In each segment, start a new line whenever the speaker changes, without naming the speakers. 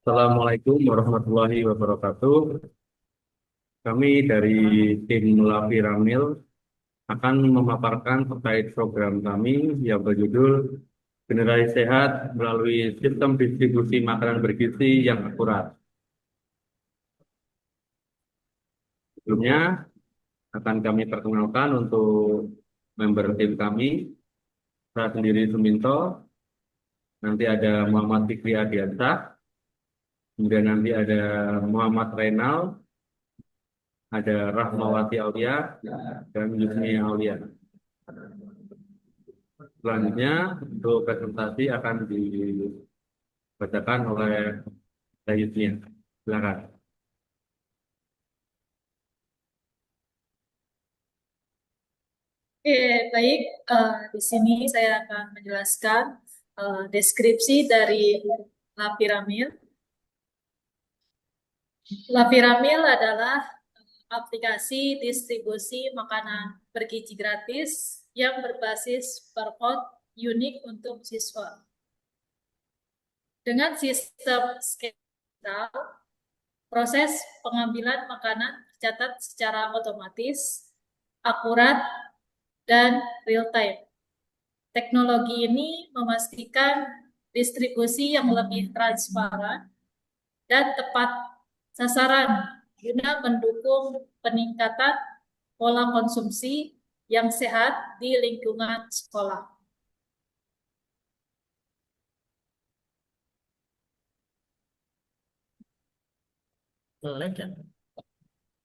Assalamualaikum warahmatullahi wabarakatuh. Kami dari tim Lapi Ramil akan memaparkan terkait program kami yang berjudul Generasi Sehat melalui Sistem Distribusi Makanan Bergizi yang Akurat. Sebelumnya akan kami perkenalkan untuk member tim kami. Saya sendiri Suminto, nanti ada Muhammad Fikri Adiansyah, kemudian nanti ada Muhammad Renal, ada Rahmawati Aulia, dan Yusni Aulia. Selanjutnya untuk presentasi akan dibacakan oleh Dayusnya. Silakan.
Oke, baik. Di sini saya akan menjelaskan deskripsi dari La Piramid. La Piramid adalah aplikasi distribusi makanan bergizi gratis yang berbasis barcode unik untuk siswa. Dengan sistem scan, proses pengambilan makanan tercatat secara otomatis, akurat, dan real time. Teknologi ini memastikan distribusi yang lebih transparan dan tepat sasaran guna mendukung peningkatan pola konsumsi yang sehat di lingkungan sekolah.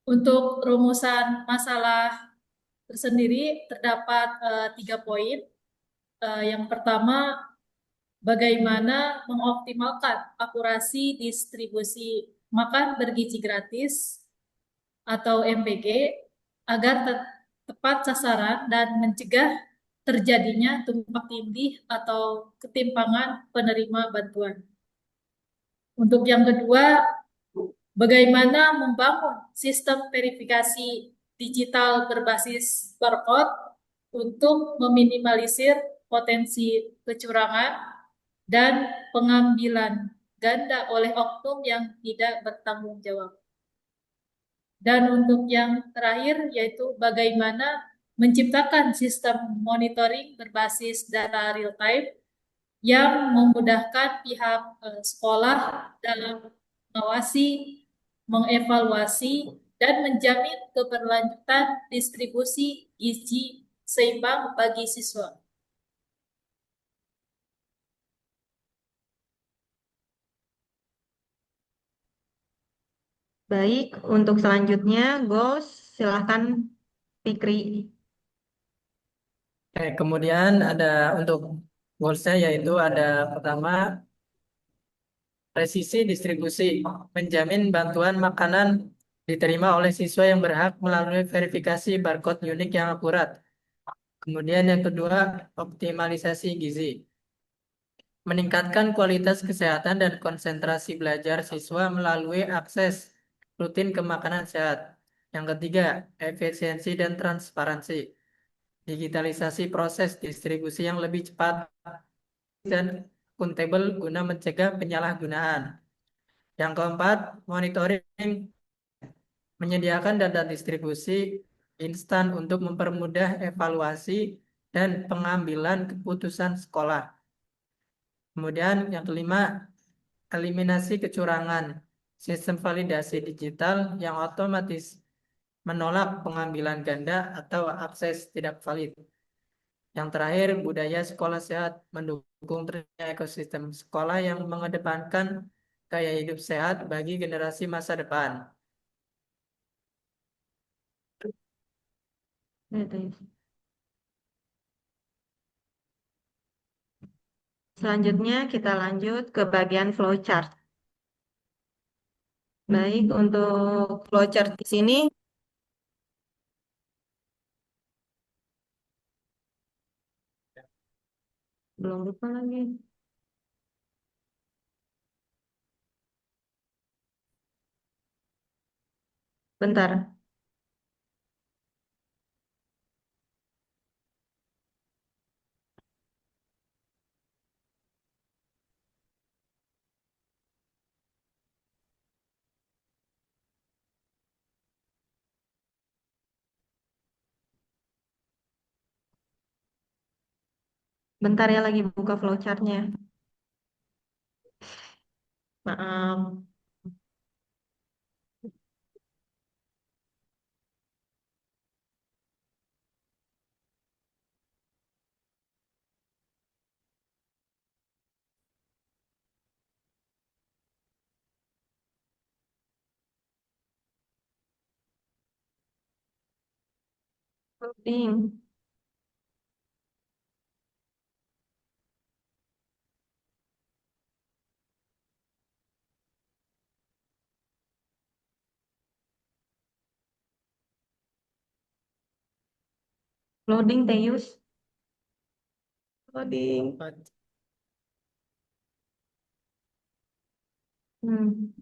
Untuk rumusan masalah tersendiri terdapat 3 poin. Yang pertama, bagaimana mengoptimalkan akurasi distribusi makan bergizi gratis atau MBG agar tepat sasaran dan mencegah terjadinya tumpang tindih atau ketimpangan penerima bantuan. Untuk yang kedua, bagaimana membangun sistem verifikasi digital berbasis barcode untuk meminimalisir potensi kecurangan dan pengambilan ganda oleh oknum yang tidak bertanggung jawab. Dan untuk yang terakhir yaitu bagaimana menciptakan sistem monitoring berbasis data real time yang memudahkan pihak sekolah dalam mengawasi, mengevaluasi, dan menjamin keberlanjutan distribusi gizi seimbang bagi siswa.
Baik, untuk selanjutnya, Gos, silahkan Fikri.
Kemudian ada untuk goalsnya yaitu ada pertama presisi distribusi, menjamin bantuan makanan diterima oleh siswa yang berhak melalui verifikasi barcode unik yang akurat. Kemudian yang kedua, optimalisasi gizi, meningkatkan kualitas kesehatan dan konsentrasi belajar siswa melalui akses rutin ke makanan sehat. Yang ketiga, efisiensi dan transparansi, digitalisasi proses distribusi yang lebih cepat dan akuntabel guna mencegah penyalahgunaan. Yang keempat, monitoring, menyediakan data distribusi instan untuk mempermudah evaluasi dan pengambilan keputusan sekolah. Kemudian yang kelima, eliminasi kecurangan, sistem validasi digital yang otomatis menolak pengambilan ganda atau akses tidak valid. Yang terakhir, budaya sekolah sehat mendukung terciptanya ekosistem sekolah yang mengedepankan gaya hidup sehat bagi generasi masa depan.
Selanjutnya kita lanjut ke bagian flowchart. Baik, untuk flowchart di sini, belum lupa lagi. Bentar. Bentar ya, lagi buka flowchartnya. Maaf. Loading. Loading, Teus. Loading. Hmm.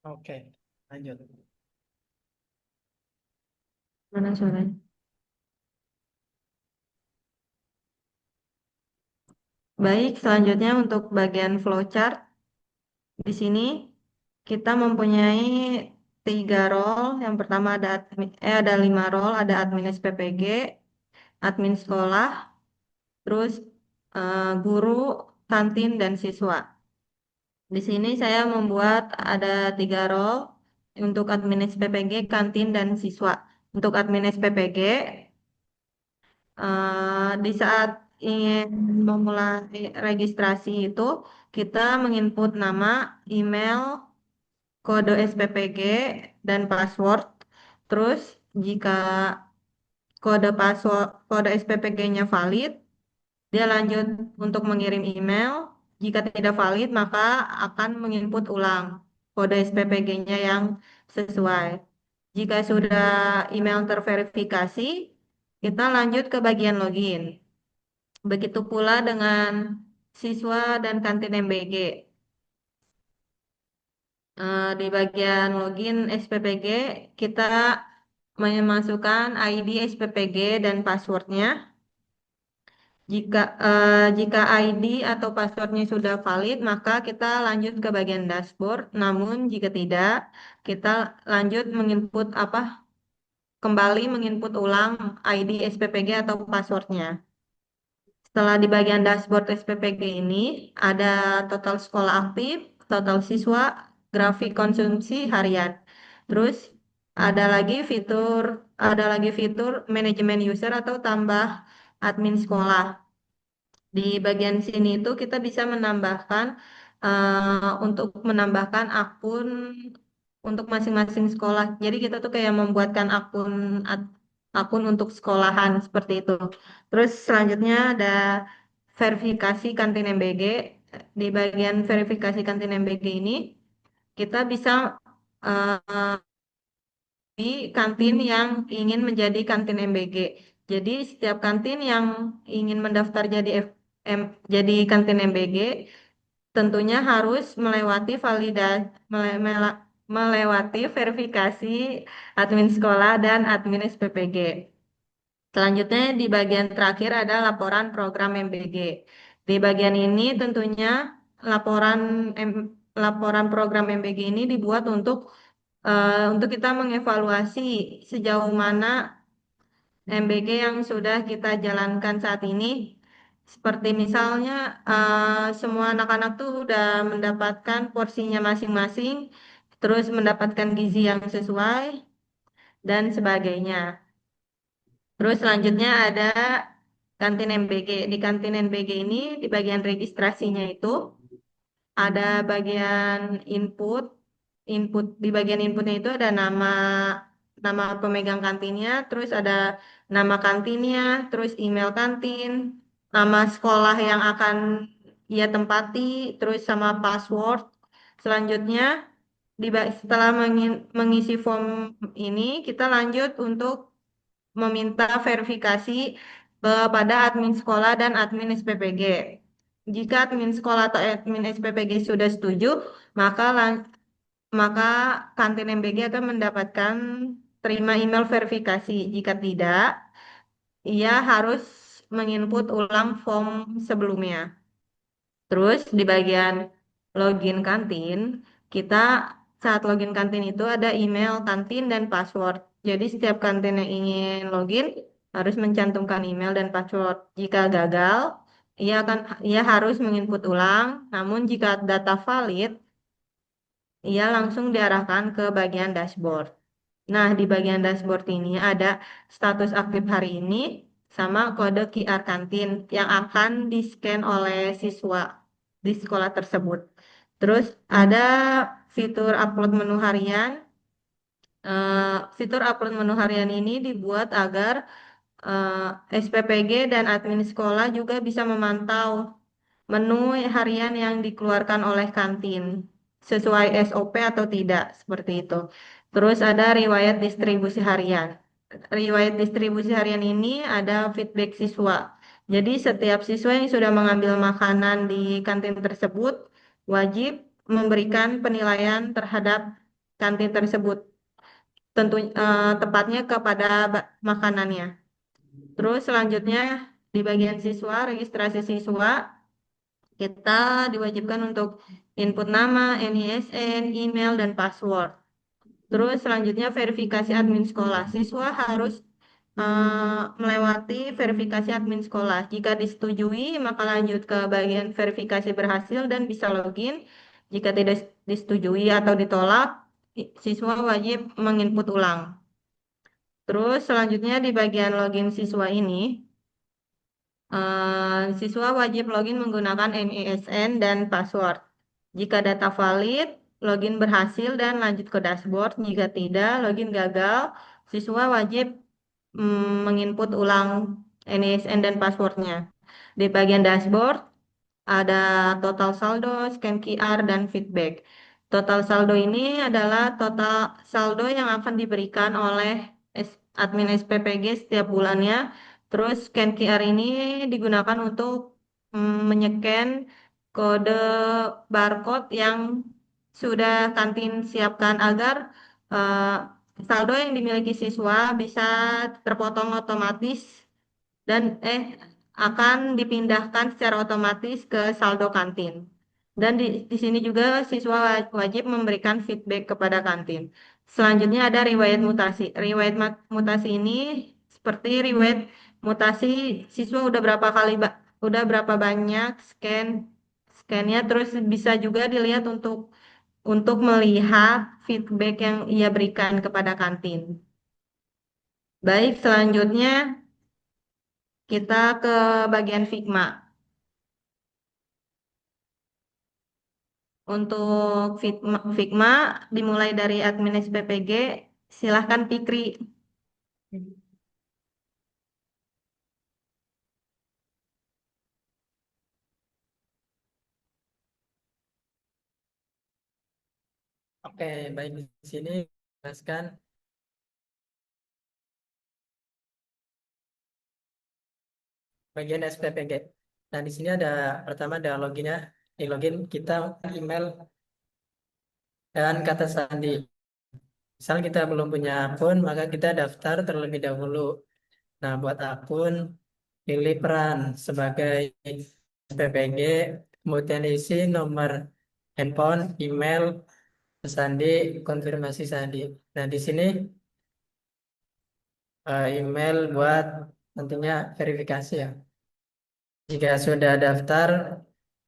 Oke, lanjut.
Mana suaranya? Baik, selanjutnya untuk bagian flowchart. Di sini kita mempunyai 3 role. Yang pertama ada 5 role, ada admin SPPG, admin sekolah, terus guru, kantin, dan siswa. Di sini saya membuat ada 3 role untuk admin SPPG, kantin, dan siswa. Untuk admin SPPG, di saat ingin memulai registrasi itu, kita menginput nama, email, kode SPPG, dan password. Terus jika kode SPPG-nya valid, dia lanjut untuk mengirim email. Jika tidak valid, maka akan menginput ulang kode SPPG-nya yang sesuai. Jika sudah email terverifikasi, kita lanjut ke bagian login. Begitu pula dengan siswa dan kantin MBG. Di bagian login SPPG, kita memasukkan ID SPPG dan passwordnya. Jika ID atau passwordnya sudah valid, maka kita lanjut ke bagian dashboard. Namun jika tidak, kita lanjut kembali menginput ulang ID SPPG atau passwordnya. Setelah di bagian dashboard SPPG ini, ada total sekolah aktif, total siswa, grafik konsumsi harian. Terus ada lagi fitur manajemen user atau tambah admin sekolah. Di bagian sini itu kita bisa untuk menambahkan akun untuk masing-masing sekolah. Jadi kita tuh kayak membuatkan akun untuk sekolahan seperti itu. Terus selanjutnya ada verifikasi kantin MBG. Di bagian verifikasi kantin MBG ini kita bisa eh, di kantin yang ingin menjadi kantin MBG. Jadi setiap kantin yang ingin mendaftar jadi kantin MBG tentunya harus melewati verifikasi admin sekolah dan admin SPPG. Selanjutnya di bagian terakhir ada laporan program MBG. Di bagian ini tentunya laporan laporan program MBG ini dibuat untuk kita mengevaluasi sejauh mana MBG yang sudah kita jalankan saat ini. Seperti misalnya semua anak-anak tuh udah mendapatkan porsinya masing-masing, terus mendapatkan gizi yang sesuai dan sebagainya. Terus selanjutnya ada kantin MBG. Di kantin MBG ini di bagian registrasinya itu ada bagian input. Di bagian inputnya itu ada nama pemegang kantinnya, terus ada nama kantinnya, terus email kantin, nama sekolah yang akan ia tempati, terus sama password. Selanjutnya setelah mengisi form ini, kita lanjut untuk meminta verifikasi kepada admin sekolah dan admin SPPG. Jika admin sekolah atau admin SPPG sudah setuju, maka maka kantin MBG akan mendapatkan terima email verifikasi. Jika tidak, ia harus menginput ulang form sebelumnya. Terus di bagian login kantin, kita saat login kantin itu ada email kantin dan password. Jadi setiap kantin yang ingin login harus mencantumkan email dan password. Jika gagal, ia harus menginput ulang. Namun jika data valid, ia langsung diarahkan ke bagian dashboard. Nah, di bagian dashboard ini ada status aktif hari ini sama kode QR kantin yang akan di-scan oleh siswa di sekolah tersebut. Terus ada fitur upload menu harian. Fitur upload menu harian ini dibuat agar SPPG dan admin sekolah juga bisa memantau menu harian yang dikeluarkan oleh kantin sesuai SOP atau tidak, seperti itu. Terus ada riwayat distribusi harian. Riwayat distribusi harian ini ada feedback siswa. Jadi setiap siswa yang sudah mengambil makanan di kantin tersebut wajib memberikan penilaian terhadap kantin tersebut. Tentu tepatnya kepada makanannya. Terus selanjutnya di bagian siswa, registrasi siswa, kita diwajibkan untuk input nama, NISN, email, dan password. Terus selanjutnya verifikasi admin sekolah. Siswa harus melewati verifikasi admin sekolah. Jika disetujui, maka lanjut ke bagian verifikasi berhasil dan bisa login. Jika tidak disetujui atau ditolak, siswa wajib menginput ulang. Terus selanjutnya di bagian login siswa ini, siswa wajib login menggunakan NISN dan password. Jika data valid, login berhasil dan lanjut ke dashboard. Jika tidak, login gagal, siswa wajib menginput ulang NISN dan passwordnya. Di bagian dashboard, ada total saldo, scan QR, dan feedback. Total saldo ini adalah total saldo yang akan diberikan oleh admin SPPG setiap bulannya. Terus scan QR ini digunakan untuk menyeken kode barcode yang sudah kantin siapkan agar eh, saldo yang dimiliki siswa bisa terpotong otomatis dan akan dipindahkan secara otomatis ke saldo kantin. Dan di sini juga siswa wajib memberikan feedback kepada kantin. Selanjutnya ada riwayat mutasi. Riwayat mutasi ini seperti riwayat mutasi siswa udah berapa banyak scannya, terus bisa juga dilihat untuk melihat feedback yang ia berikan kepada kantin. Baik, selanjutnya kita ke bagian Figma. Untuk Figma dimulai dari admin SPPG, silahkan Fikri.
Oke, baik di sini jelaskan bagian SPPG. Nah, di sini pertama ada loginnya. Di login kita email dan kata sandi. Misal kita belum punya akun, maka kita daftar terlebih dahulu. Nah, buat akun, pilih peran sebagai SPPG, kemudian isi nomor handphone, email, sandi, konfirmasi sandi. Nah, di sini email buat tentunya verifikasi ya. Jika sudah daftar,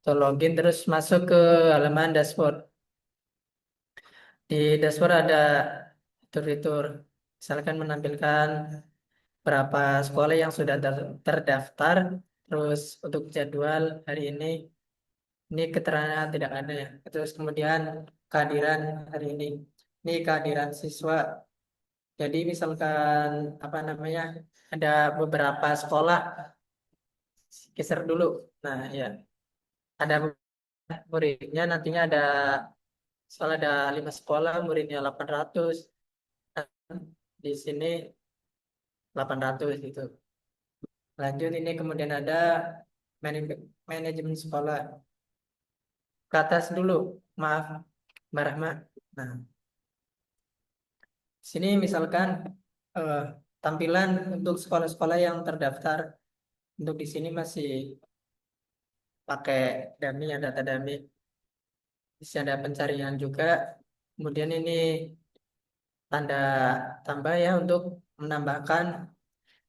atau login terus masuk ke halaman dashboard. Di dashboard ada fitur-fitur, misalkan menampilkan berapa sekolah yang sudah terdaftar, terus untuk jadwal hari ini keterangan tidak ada ya. Terus kemudian kehadiran hari ini kehadiran siswa. Jadi misalkan apa namanya ada beberapa sekolah, geser dulu. Nah ya ada muridnya nantinya ada Soalnya ada 5 sekolah, muridnya 800. Di sini 800 gitu. Lanjut ini kemudian ada manajemen sekolah. Ke atas dulu, maaf, Mbak Rahma. Nah, sini misalkan eh, tampilan untuk sekolah-sekolah yang terdaftar. Untuk di sini masih pakai dummy, ya, data dummy. Di sini ada pencarian juga. Kemudian ini tanda tambah ya untuk menambahkan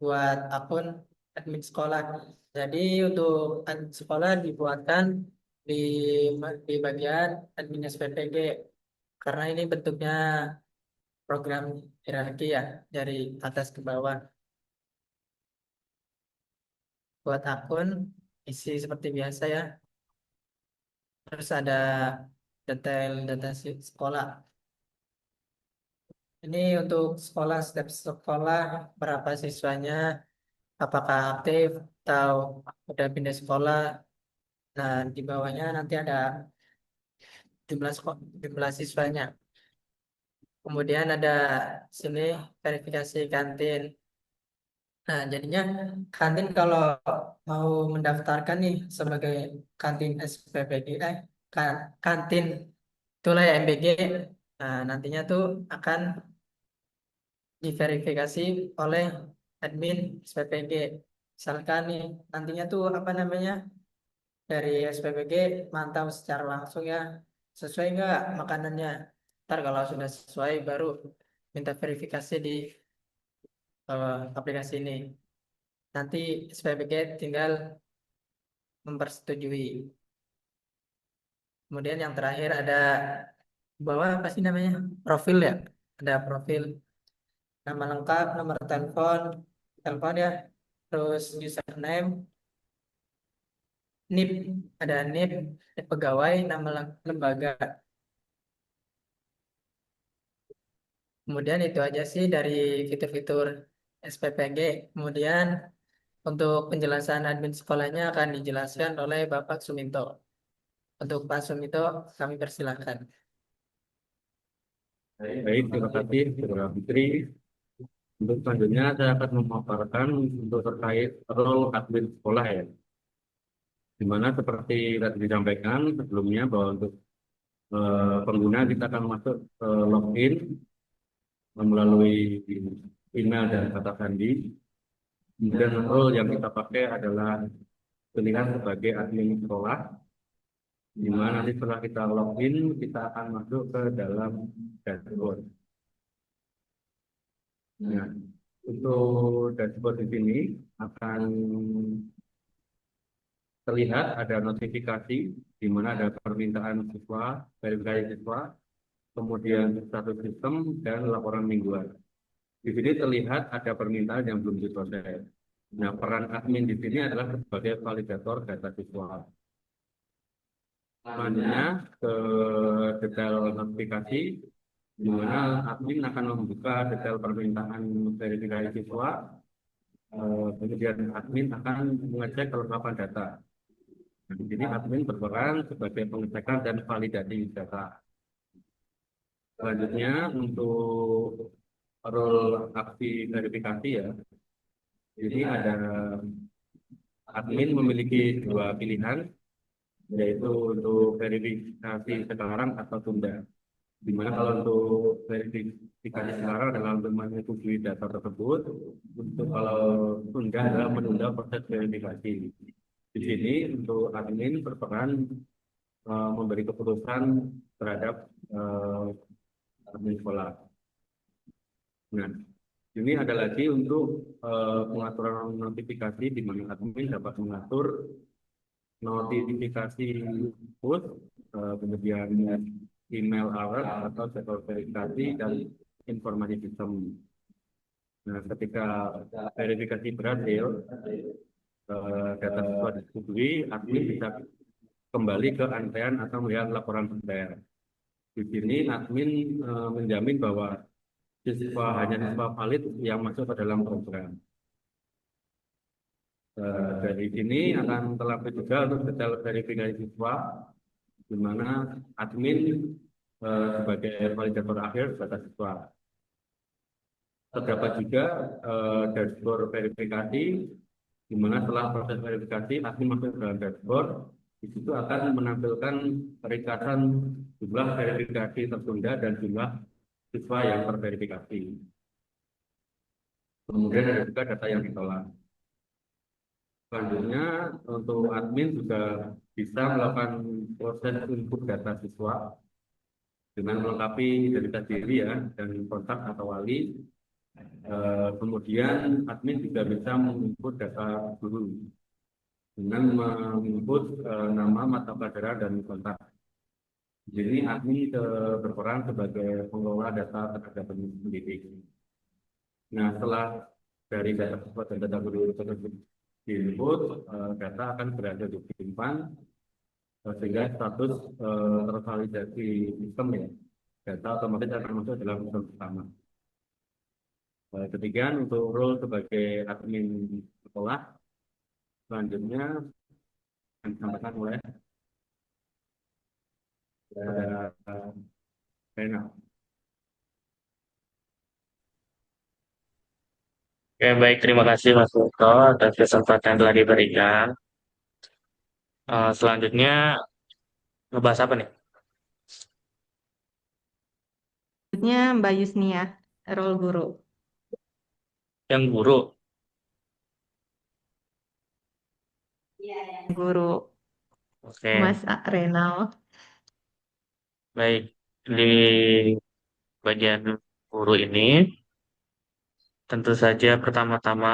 buat akun admin sekolah. Jadi untuk admin sekolah dibuatkan di di bagian admin SPPG karena ini bentuknya program hierarki ya dari atas ke bawah. Buat akun isi seperti biasa ya. Terus ada detail data sekolah. Ini untuk sekolah, setiap sekolah berapa siswanya, apakah aktif atau udah pindah sekolah. Nah, di bawahnya nanti ada jumlah siswanya. Kemudian ada sini verifikasi kantin. Nah, jadinya kantin kalau mau mendaftarkan nih sebagai kantin SPPG, kantin itulah ya MBG. Nah, nantinya tuh akan diverifikasi oleh admin SPPG. Misalkan nih nantinya tuh apa namanya dari SPPG mantau secara langsung ya sesuai nggak makanannya. Ntar kalau sudah sesuai baru minta verifikasi di aplikasi ini. Nanti SPPG tinggal mempersetujui. Kemudian yang terakhir ada bawah apa sih namanya? Profil ya. Ada profil nama lengkap, nomor telepon ya. Terus username, NIP, ada NIP, pegawai, nama lembaga. Kemudian itu aja sih dari fitur-fitur SPPG. Kemudian untuk penjelasan admin sekolahnya akan dijelaskan oleh Bapak Suminto. Untuk Pak Suminto, kami persilahkan.
Baik, terima kasih, Saudara Fitri. Untuk selanjutnya saya akan memaparkan untuk terkait role admin sekolah ya. Di mana seperti tadi disampaikan sebelumnya bahwa untuk pengguna kita akan masuk login melalui email dan kata sandi. Kemudian role yang kita pakai adalah pilihan sebagai admin sekolah, di mana nanti setelah kita login kita akan masuk ke dalam dashboard. Nah, untuk dashboard di sini akan terlihat ada notifikasi di mana ada permintaan siswa, verifikasi siswa, kemudian status sistem dan laporan mingguan. Di sini terlihat ada permintaan yang belum diproses. Nah, peran admin di sini adalah sebagai validator data siswa. Selanjutnya ke detail notifikasi, di mana admin akan membuka detail permintaan verifikasi siswa. Kemudian admin akan mengecek kelengkapan data. Nah, di sini admin berperan sebagai pengecekan dan validasi data. Selanjutnya untuk role aksi verifikasi ya, jadi ada admin memiliki dua pilihan, yaitu untuk verifikasi sekarang atau tunda. Di mana kalau untuk verifikasi sekarang adalah untuk menyetujui data tersebut, untuk kalau tunda adalah menunda proses verifikasi. Di sini untuk admin berperan memberi keputusan terhadap admin sekolah. Nah, ini ada lagi untuk pengaturan notifikasi di mana admin dapat mengatur notifikasi push, kemudian email alert atau jadwal verifikasi dan informasi sistem. Nah, ketika verifikasi berhasil, data siswa disetujui, admin bisa kembali ke antrean atau melihat laporan antrean. Di sini admin menjamin bahwa hanya siswa valid yang masuk ke dalam program. Dari sini akan terlampir juga untuk detail verifikasi siswa, di mana admin sebagai validator akhir data siswa. Terdapat juga dashboard verifikasi, di mana setelah proses verifikasi, admin masuk ke dalam dashboard, di situ akan menampilkan ringkasan jumlah verifikasi tertunda dan jumlah siswa yang terverifikasi. Kemudian ada juga data yang ditolak. Selanjutnya, untuk admin juga bisa melakukan proses input data siswa dengan melengkapi identitas diri ya dan kontak atau wali. Kemudian admin juga bisa menginput data guru dengan menginput nama, mata pelajaran, dan kontak. Jadi admin berperan sebagai pengelola data tenaga pendidik. Nah, setelah dari data siswa dan data guru tersebut diinput, data akan berhasil disimpan sehingga status tervalidasi sistem ya. Data otomatis akan masuk dalam sistem pertama. Ketiga, untuk role sebagai admin sekolah, selanjutnya akan disampaikan oleh Rena.
Oke, baik. Terima kasih Mas Puto atas kesempatan yang telah diberikan. Selanjutnya, ngebahas apa nih?
Selanjutnya Mbak Yusnia, role guru.
Yang guru.
Guru
Oke,
Mas Renal.
baik. Di bagian guru ini, tentu saja pertama-tama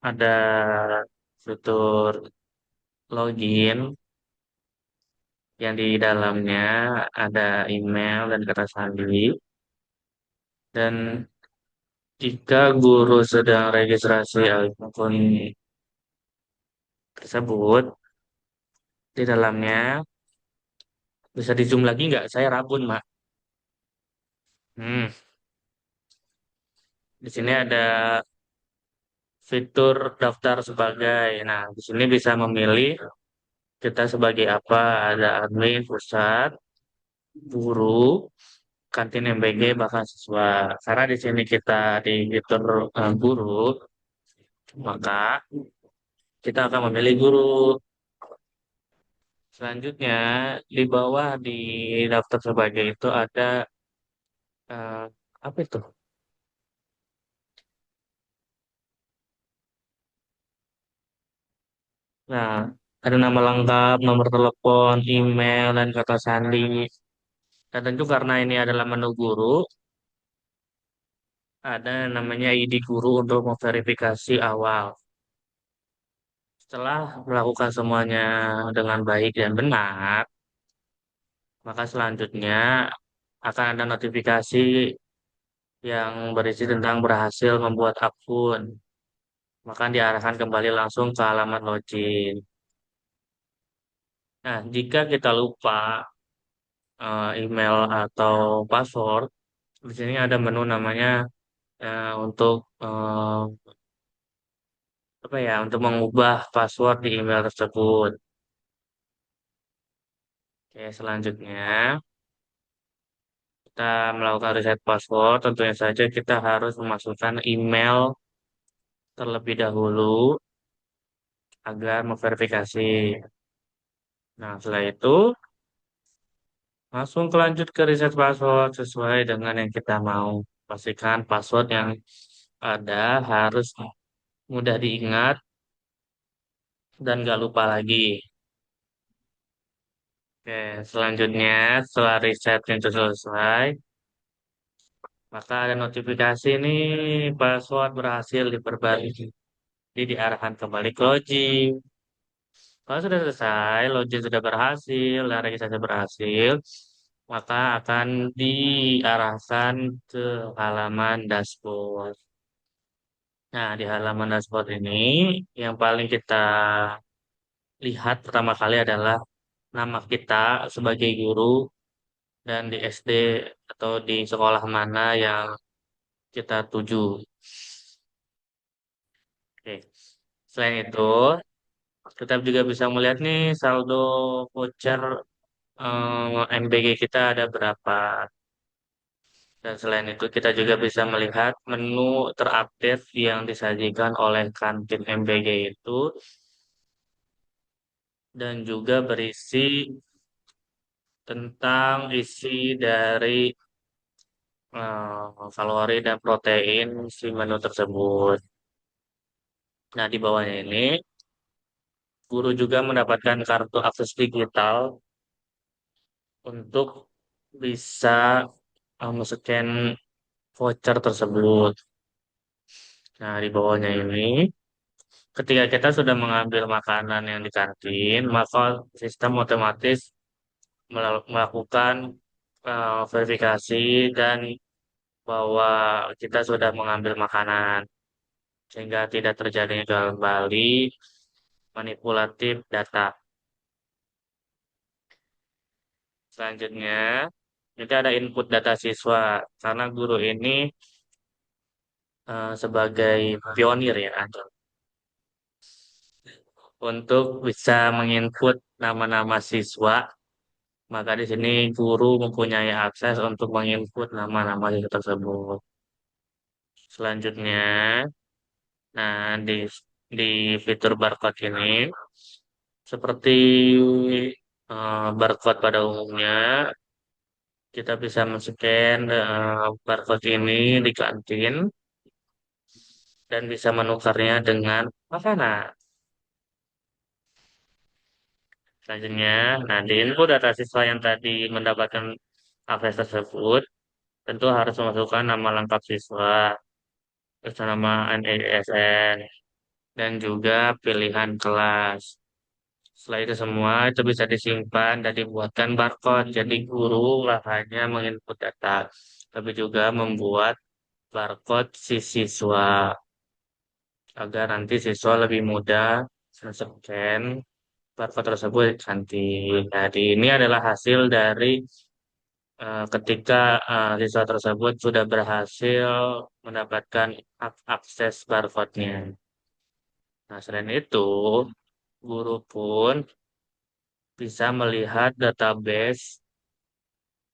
ada fitur login yang di dalamnya ada email dan kata sandi. Dan jika guru sedang registrasi akun tersebut, di dalamnya bisa di zoom lagi nggak? Saya rabun, Mak. Hmm, di sini ada fitur daftar sebagai. Nah, di sini bisa memilih kita sebagai apa. Ada admin, pusat, guru, kantin MBG, bahkan siswa. Karena di sini kita di fitur guru, maka kita akan memilih guru. Selanjutnya, di bawah di daftar sebagai itu ada eh, apa itu? Nah, ada nama lengkap, nomor telepon, email, dan kata sandi. Dan tentu karena ini adalah menu guru, ada namanya ID guru untuk memverifikasi awal. Setelah melakukan semuanya dengan baik dan benar, maka selanjutnya akan ada notifikasi yang berisi tentang berhasil membuat akun. Maka diarahkan kembali langsung ke alamat login. Nah, jika kita lupa email atau password, di sini ada menu namanya untuk apa ya, untuk mengubah password di email tersebut. Oke, selanjutnya kita melakukan reset password. Tentunya saja kita harus memasukkan email terlebih dahulu agar memverifikasi. Nah, setelah itu langsung lanjut ke reset password sesuai dengan yang kita mau. Pastikan password yang ada harus mudah diingat dan gak lupa lagi. Oke, selanjutnya setelah reset itu selesai, maka ada notifikasi nih password berhasil diperbarui. Jadi diarahkan kembali ke login. Kalau sudah selesai, login sudah berhasil, dan registrasi berhasil, maka akan diarahkan ke halaman dashboard. Nah, di halaman dashboard ini, yang paling kita lihat pertama kali adalah nama kita sebagai guru dan di SD atau di sekolah mana yang kita tuju. Oke. Selain itu, kita juga bisa melihat nih saldo voucher MBG kita ada berapa. Dan selain itu kita juga bisa melihat menu terupdate yang disajikan oleh kantin MBG itu dan juga berisi tentang isi dari kalori dan protein si menu tersebut. Nah, di bawahnya ini guru juga mendapatkan kartu akses digital untuk bisa men-scan voucher tersebut. Nah, di bawahnya ini ketika kita sudah mengambil makanan yang di kantin, maka sistem otomatis melakukan verifikasi dan bahwa kita sudah mengambil makanan, sehingga tidak terjadi kembali manipulatif data. Selanjutnya, kita ada input data siswa, karena guru ini sebagai pionir ya, untuk bisa menginput nama-nama siswa. Maka di sini guru mempunyai akses untuk menginput nama-nama siswa tersebut. Selanjutnya, nah di fitur barcode ini, seperti barcode pada umumnya, kita bisa men-scan barcode ini di kantin dan bisa menukarnya dengan makanan. Selanjutnya, nah di input data siswa yang tadi mendapatkan akses tersebut, tentu harus memasukkan nama lengkap siswa, terus nama NISN, dan juga pilihan kelas. Setelah itu semua itu bisa disimpan dan dibuatkan barcode. Jadi guru nggak hanya menginput data, tapi juga membuat barcode si siswa agar nanti siswa lebih mudah scan barcode tersebut nanti. Nah, ini adalah hasil dari ketika siswa tersebut sudah berhasil mendapatkan akses barcode-nya. Nah, selain itu, guru pun bisa melihat database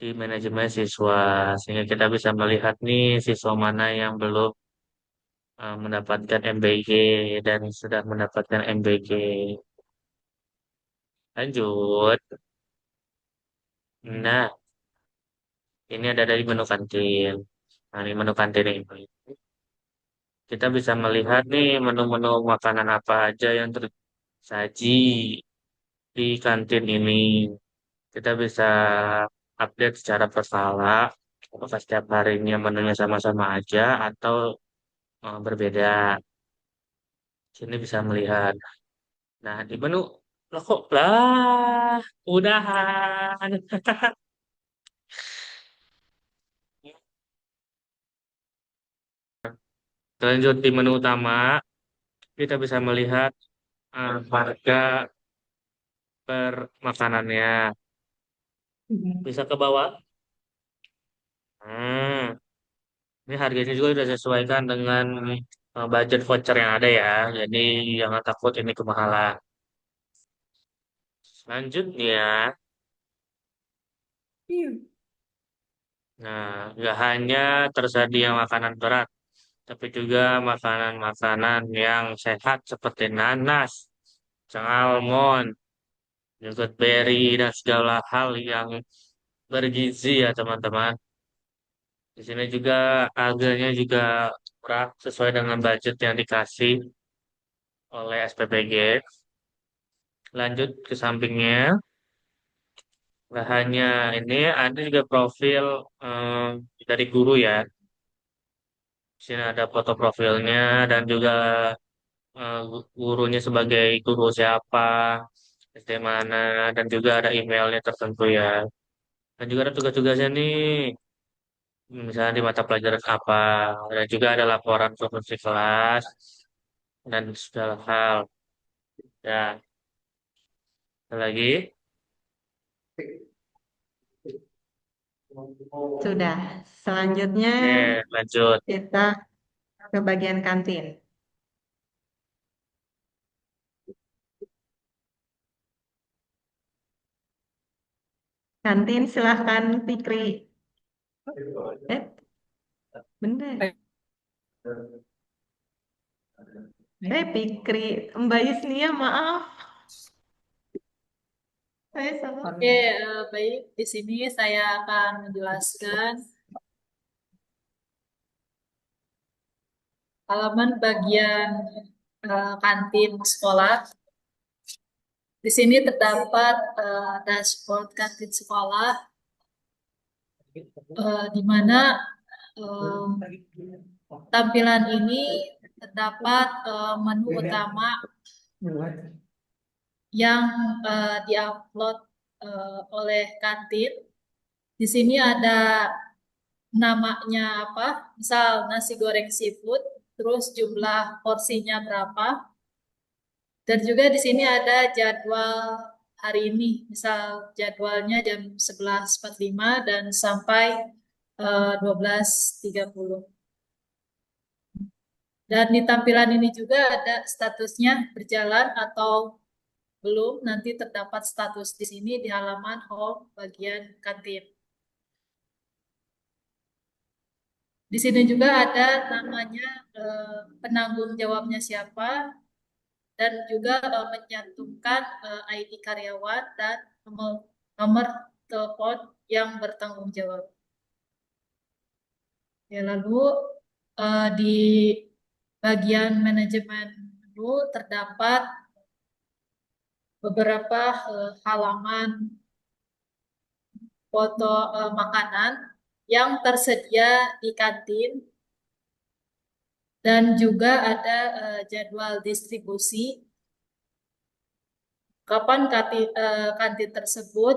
di manajemen siswa, sehingga kita bisa melihat nih siswa mana yang belum mendapatkan MBG dan sudah mendapatkan MBG. Lanjut. Nah, ini ada dari menu kantin. Nah, ini menu kantin ini. Kita bisa melihat nih menu-menu makanan apa aja yang tersaji di kantin ini. Kita bisa update secara berkala, apakah setiap harinya menunya sama-sama aja atau berbeda. Sini bisa melihat. Nah, di menu loh kok lah, udahan. Lanjut di menu utama, kita bisa melihat harga per makanannya. Bisa ke bawah. Hmm, ini harganya juga sudah sesuaikan dengan budget voucher yang ada ya. Jadi jangan takut ini kemahalan. Selanjutnya, nah nggak hanya tersedia makanan berat, tapi juga makanan-makanan yang sehat seperti nanas, almond, yogurt berry, dan segala hal yang bergizi ya teman-teman. Di sini juga harganya juga murah sesuai dengan budget yang dikasih oleh SPPG. Lanjut ke sampingnya, nggak hanya ini, ada juga profil dari guru ya. Di sini ada foto profilnya dan juga gurunya sebagai guru siapa, SD mana, dan juga ada emailnya tertentu ya. Dan juga ada tugas-tugasnya nih, misalnya di mata pelajaran apa. Dan juga ada laporan produksi kelas dan segala hal. Ya, ada lagi.
Sudah. Selanjutnya
Oke, lanjut.
kita ke bagian kantin. Kantin silahkan Fikri. Bener. Fikri. Mbak Yusnia, maaf. Saya salah.
Oke, baik. Di sini saya akan menjelaskan halaman bagian kantin sekolah. Di sini terdapat dashboard kantin sekolah, di mana tampilan ini terdapat menu utama yang diupload oleh kantin. Di sini ada namanya apa, misal nasi goreng seafood, terus jumlah porsinya berapa, dan juga di sini ada jadwal hari ini, misal jadwalnya jam 11.45 dan sampai 12.30. Dan di tampilan ini juga ada statusnya berjalan atau belum, nanti terdapat status di sini di halaman home bagian kantin. Di sini juga ada namanya penanggung jawabnya siapa, dan juga menyantumkan ID karyawan dan nomor telepon yang bertanggung jawab. Ya, lalu di bagian manajemen menu terdapat beberapa halaman foto makanan yang tersedia di kantin, dan juga ada jadwal distribusi kapan kantin tersebut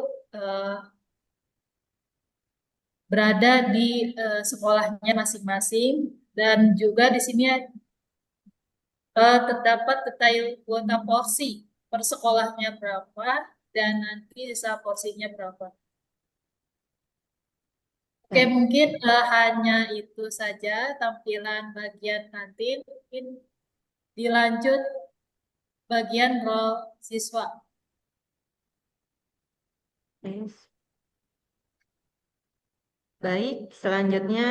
berada di sekolahnya masing-masing, dan juga di sini terdapat detail kuota porsi per sekolahnya berapa dan nanti sisa porsinya berapa. Oke, mungkin hanya itu saja tampilan bagian kantin. Mungkin dilanjut bagian role siswa.
Yes. Baik, selanjutnya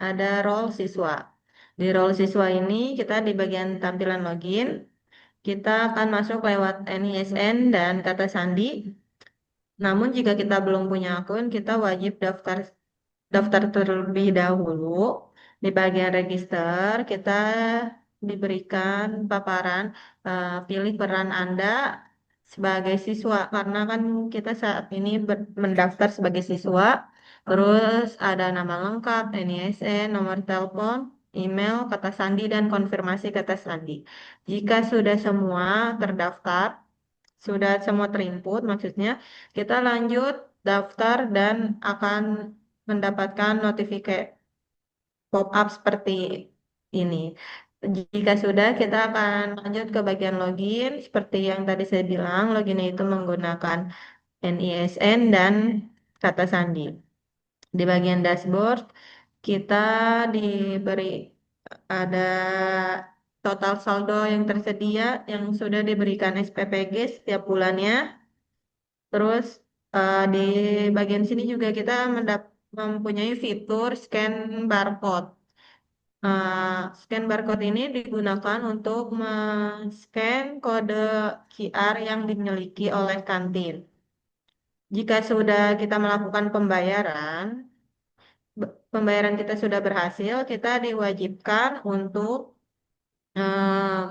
ada role siswa. Di role siswa ini kita di bagian tampilan login, kita akan masuk lewat NISN dan kata sandi. Namun jika kita belum punya akun, kita wajib daftar terlebih dahulu. Di bagian register, kita diberikan paparan pilih peran Anda sebagai siswa, karena kan kita saat ini mendaftar sebagai siswa. Terus ada nama lengkap, NISN, nomor telepon, email, kata sandi, dan konfirmasi kata sandi. Jika sudah semua terdaftar, sudah semua terinput, maksudnya kita lanjut daftar dan akan mendapatkan notifikasi pop-up seperti ini. Jika sudah, kita akan lanjut ke bagian login. Seperti yang tadi saya bilang, login itu menggunakan NISN dan kata sandi. Di bagian dashboard, kita diberi ada total saldo yang tersedia yang sudah diberikan SPPG setiap bulannya. Terus di bagian sini juga kita mempunyai fitur scan barcode. Scan barcode ini digunakan untuk men-scan kode QR yang dimiliki oleh kantin. Jika sudah kita melakukan pembayaran kita sudah berhasil, kita diwajibkan untuk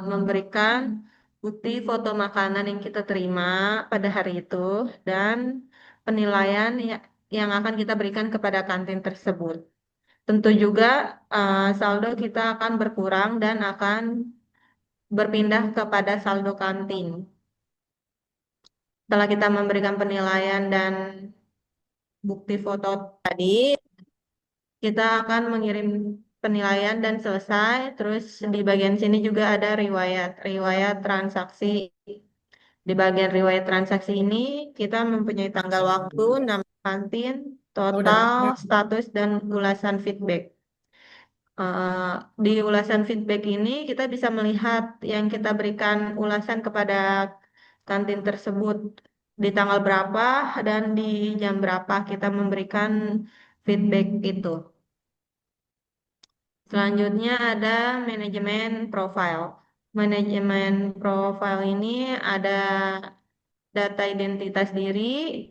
memberikan bukti foto makanan yang kita terima pada hari itu dan penilaian yang akan kita berikan kepada kantin tersebut. Tentu juga saldo kita akan berkurang dan akan berpindah kepada saldo kantin. Setelah kita memberikan penilaian dan bukti foto tadi, kita akan mengirim penilaian dan selesai. Terus di bagian sini juga ada riwayat transaksi. Di bagian riwayat transaksi ini kita mempunyai tanggal waktu, nama kantin, total, status, dan ulasan feedback. Di ulasan feedback ini kita bisa melihat yang kita berikan ulasan kepada kantin tersebut di tanggal berapa dan di jam berapa kita memberikan feedback itu. Selanjutnya ada manajemen profile. Manajemen profile ini ada data identitas diri.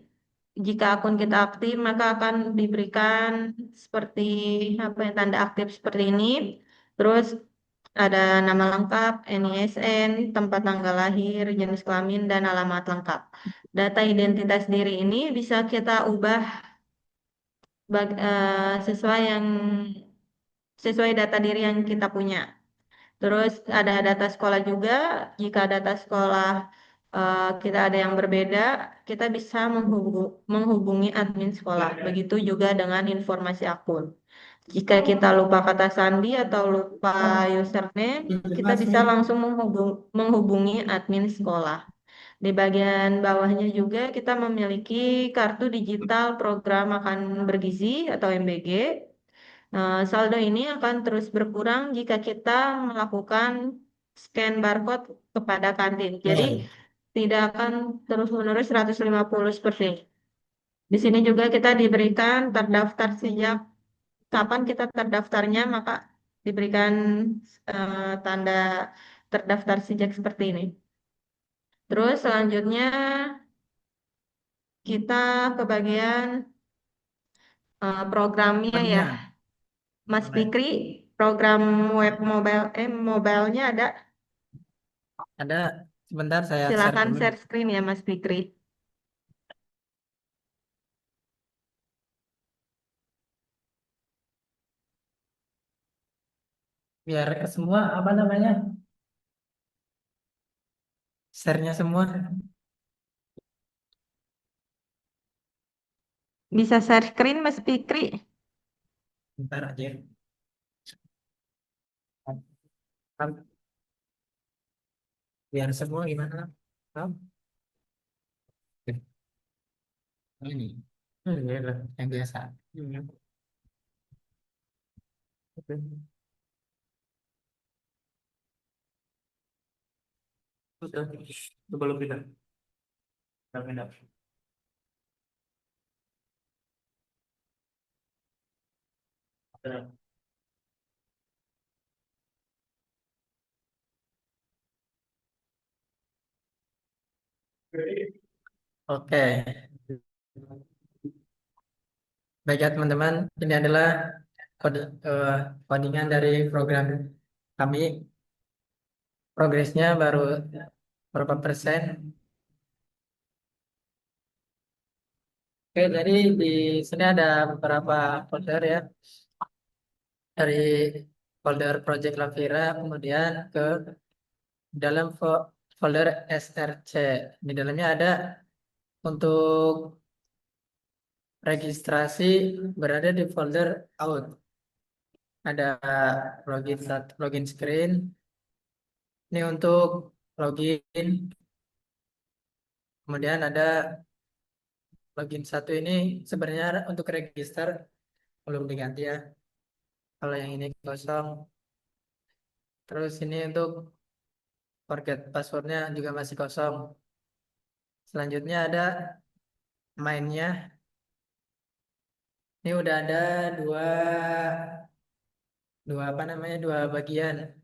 Jika akun kita aktif, maka akan diberikan seperti apa yang tanda aktif seperti ini. Terus ada nama lengkap, NISN, tempat tanggal lahir, jenis kelamin, dan alamat lengkap. Data identitas diri ini bisa kita ubah sesuai data diri yang kita punya. Terus ada data sekolah juga. Jika data sekolah kita ada yang berbeda, kita bisa menghubungi admin sekolah. Begitu juga dengan informasi akun. Jika kita lupa kata sandi atau lupa username, kita bisa langsung menghubungi admin sekolah. Di bagian bawahnya juga kita memiliki kartu digital program makan bergizi atau MBG. Saldo ini akan terus berkurang jika kita melakukan scan barcode kepada kantin. Jadi tidak akan terus-menerus 150 seperti ini. Di sini juga kita diberikan terdaftar sejak kapan kita terdaftarnya, maka diberikan tanda terdaftar sejak seperti ini. Terus selanjutnya kita ke bagian programnya ya, Mas Fikri. Program web mobilenya ada.
Ada, sebentar saya share
Silakan
dulu.
share screen ya Mas Fikri.
Biar ke semua, apa namanya? Share-nya semua.
Bisa share screen Mas Fikri?
Bentar aja. Biar semua gimana? Tahu? Ini. Iya lah, yang biasa. Oke. Sudah, coba lu pindah. Udah pindah. Udah. Oke, baik ya teman-teman, ini adalah kode, codingan dari program kami. Progresnya baru berapa persen? Oke, jadi di sini ada beberapa folder ya. Dari folder Project Lavira, kemudian ke dalam folder SRC. Di dalamnya ada untuk registrasi berada di folder out. Ada login screen. Ini untuk login. Kemudian ada login satu ini sebenarnya untuk register belum diganti ya. Kalau yang ini kosong. Terus ini untuk forget passwordnya juga masih kosong. Selanjutnya ada mainnya. Ini udah ada dua dua apa namanya dua bagian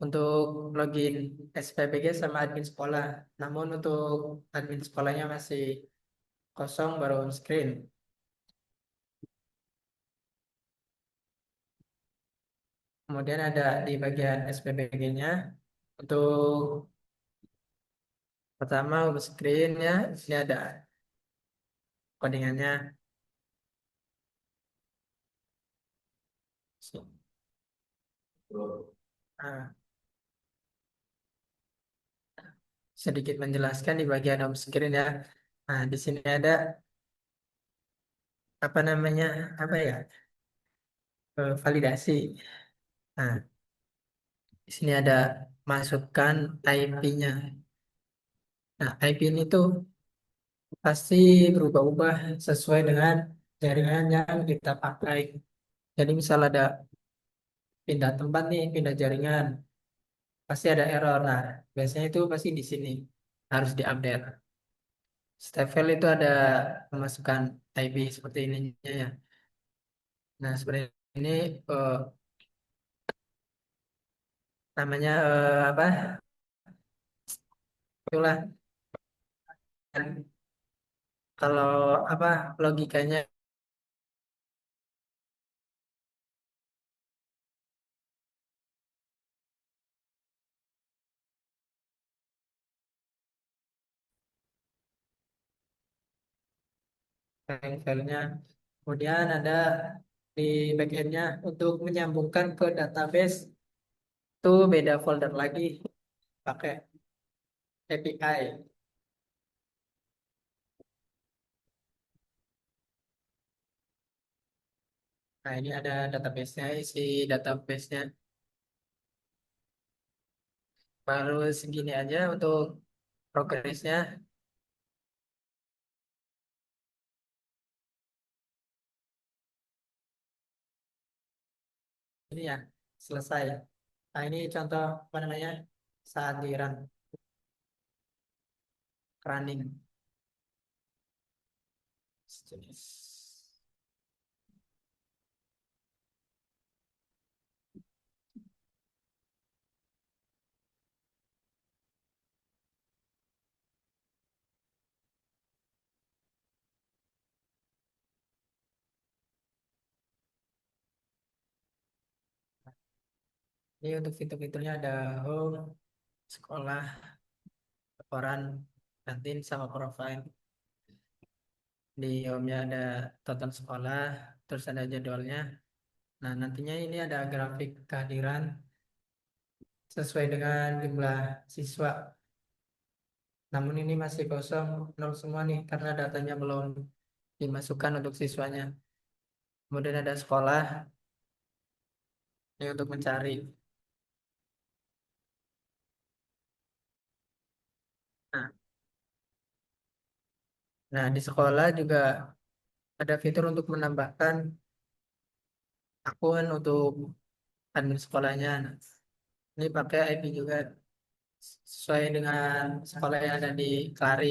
untuk login SPBG sama admin sekolah. Namun untuk admin sekolahnya masih kosong baru on screen. Kemudian ada di bagian SPBG-nya untuk pertama on screen ya. Di sini ada codingannya. Nah, sedikit menjelaskan di bagian home screen ya. Nah, di sini ada apa namanya apa ya validasi. Nah, di sini ada masukkan IP-nya. Nah, IP ini tuh pasti berubah-ubah sesuai dengan jaringan yang kita pakai. Jadi misal ada pindah tempat nih, pindah jaringan, pasti ada error. Nah, biasanya itu pasti di sini harus diupdate. Stafel itu ada pemasukan IB seperti ini ya. Nah, sebenarnya ini eh, namanya apa? Itulah kalau apa logikanya filenya. Kemudian ada di backendnya untuk menyambungkan ke database itu beda folder lagi pakai API. Nah, ini ada database-nya, isi database-nya. Baru segini aja untuk progresnya. Ini ya, selesai. Nah, ini contoh apa namanya? Saat di running. Ini untuk fitur-fiturnya ada home, sekolah, laporan, kantin, sama profile. Di home-nya ada total sekolah, terus ada jadwalnya. Nah, nantinya ini ada grafik kehadiran sesuai dengan jumlah siswa. Namun ini masih kosong, nol semua nih, karena datanya belum dimasukkan untuk siswanya. Kemudian ada sekolah, ini untuk mencari. Nah, nah, di sekolah juga ada fitur untuk menambahkan akun untuk admin sekolahnya. Nah, ini pakai IP juga sesuai dengan sekolah yang ada di Klari.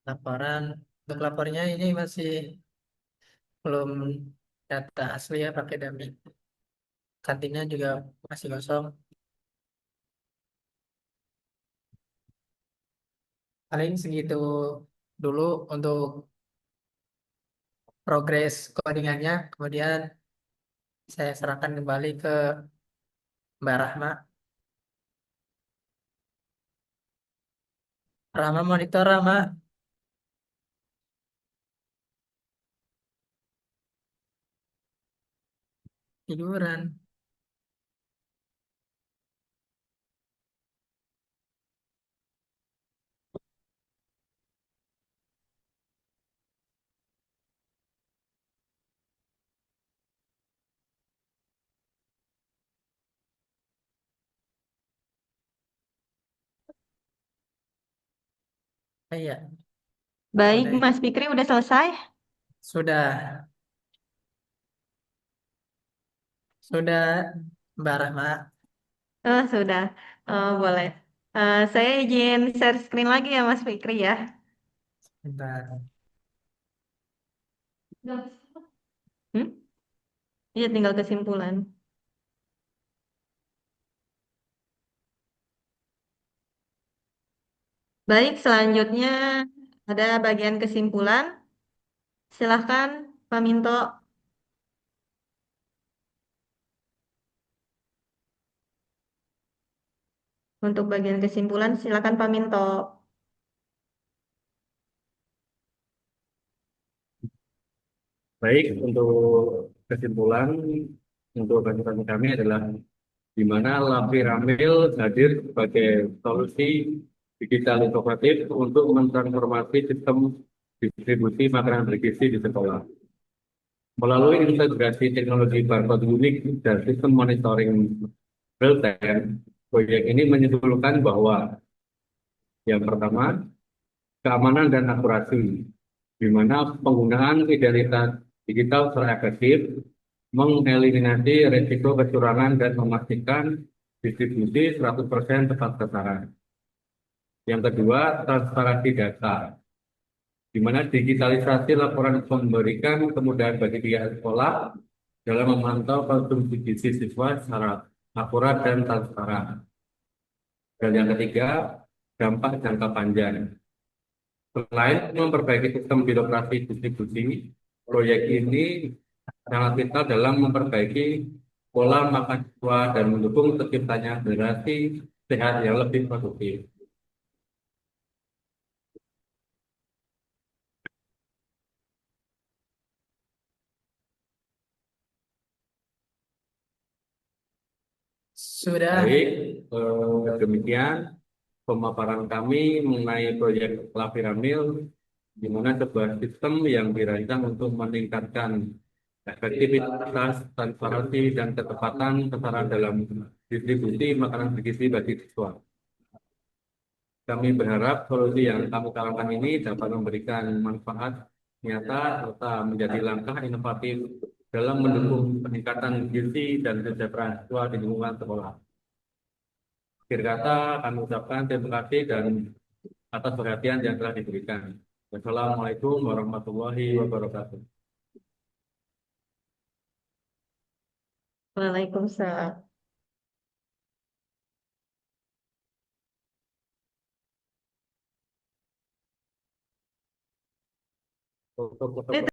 Laporan untuk lapornya ini masih belum data asli ya, pakai dummy. Kantinnya juga masih kosong. Paling segitu dulu untuk progres codingannya. Kemudian saya serahkan kembali ke Mbak Rahma. Rahma, monitor Rahma, tiduran. Iya,
Baik,
boleh.
Mas Fikri udah selesai?
Sudah, sudah Mbak Rahma.
Oh, sudah. Oh, boleh. Saya izin share screen lagi ya, Mas Fikri ya.
Bentar.
Hmm? Iya, tinggal kesimpulan. Baik, selanjutnya ada bagian kesimpulan. Silahkan, Pak Minto. Untuk bagian kesimpulan, silakan Pak Minto.
Baik, untuk kesimpulan, untuk bacaan kami adalah di mana Lapiramil hadir sebagai solusi digital inovatif untuk mentransformasi sistem distribusi makanan bergizi di sekolah. Melalui integrasi teknologi barcode unik dan sistem monitoring real time. Proyek ini menyimpulkan bahwa yang pertama, keamanan dan akurasi, di mana penggunaan identitas digital secara efektif mengeliminasi risiko kecurangan dan memastikan distribusi 100% tepat sasaran. Yang kedua, transparansi data, di mana digitalisasi laporan memberikan kemudahan bagi pihak sekolah dalam memantau konsumsi gizi siswa secara akurat dan transparan. Dan yang ketiga, dampak jangka panjang. Selain memperbaiki sistem birokrasi distribusi, proyek ini sangat vital dalam memperbaiki pola makan siswa dan mendukung terciptanya generasi sehat yang lebih produktif.
Sudah.
Baik, demikian pemaparan kami mengenai proyek Lapiramil, di mana sebuah sistem yang dirancang untuk meningkatkan efektivitas, transparansi, dan ketepatan sasaran dalam distribusi makanan bergizi bagi siswa. Kami berharap solusi yang kami tawarkan ini dapat memberikan manfaat nyata serta menjadi langkah inovatif dalam mendukung peningkatan gizi dan kesejahteraan siswa di lingkungan sekolah. Akhir kata, kami ucapkan terima kasih dan atas perhatian yang telah diberikan. Wassalamualaikum warahmatullahi wabarakatuh.
Waalaikumsalam.
Foto-foto